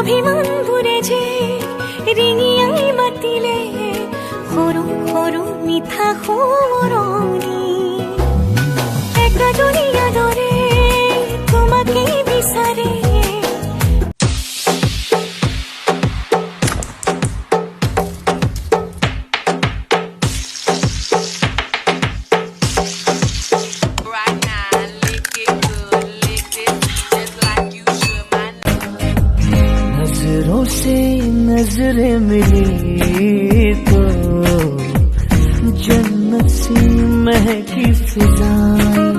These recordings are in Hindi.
অভিমানবোৰে যে ৰিঙিয়াই মাতিলে সৰু সৰু মিঠা সোঁৱৰণি একাজনীয়া দৰে তোমাকে বিচাৰে नजरों से नजरें मिली तो जन्नत सी महकी फिजाएं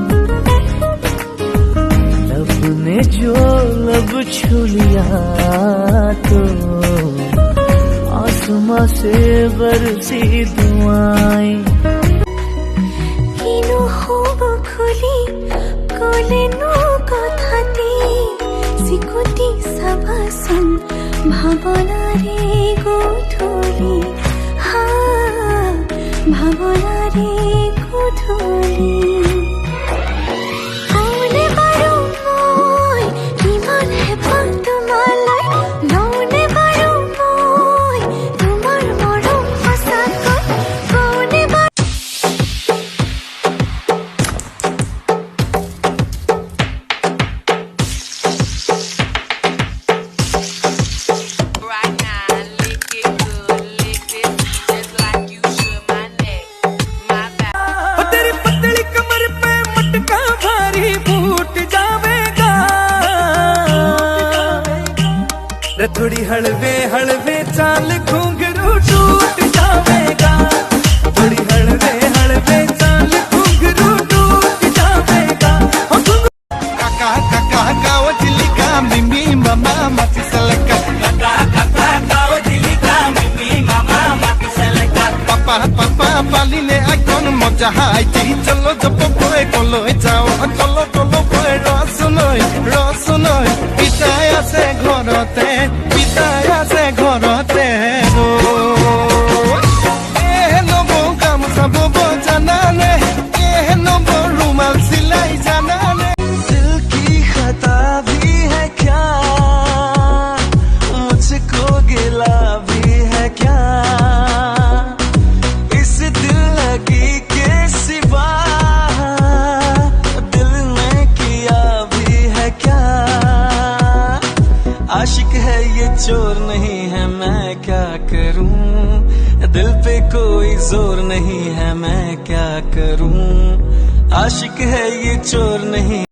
लब ने जो लब छू लिया तो आसमां से बरसी दुआएं किनु हब खुली कलेनु कथाते सिकुटी साबासुन भावनारे गधुली भावनारे गधुली आउने बारो মই ইমান হেঁপাহ তোমালৈ লওঁনে বাৰো মই তোমাৰ মৰম সঁচাকৈ কওঁনে थोड़ी हलवे हलवे चाल घुंघरू टूट जावेगा थोड़ी हलवे हलवे चाल घुंघरू टूट जावेगा काका काका कावजिलिका मिमी मामा माची सलका काका काका कावजिलिका मिमी मामा माची सलका पापा पापा पालिले आइकन मजा हाइती चलो जप कोए कोलोय जाओ चलो चलो कोए रसनय पिताय আছে ঘৰতে পিতাই আছে ঘৰতে নব গামোচা বব জানানে নব ৰুমাল চিলাই জানানে दिल की खता भी है क्या मुझको गिला भी है क्या इस दिल लगी के सिवा दिल ने किया भी है क्या आशिक है ये चोर नहीं है मैं क्या करूं दिल पे कोई जोर नहीं है मैं क्या करूं आशिक है ये चोर नहीं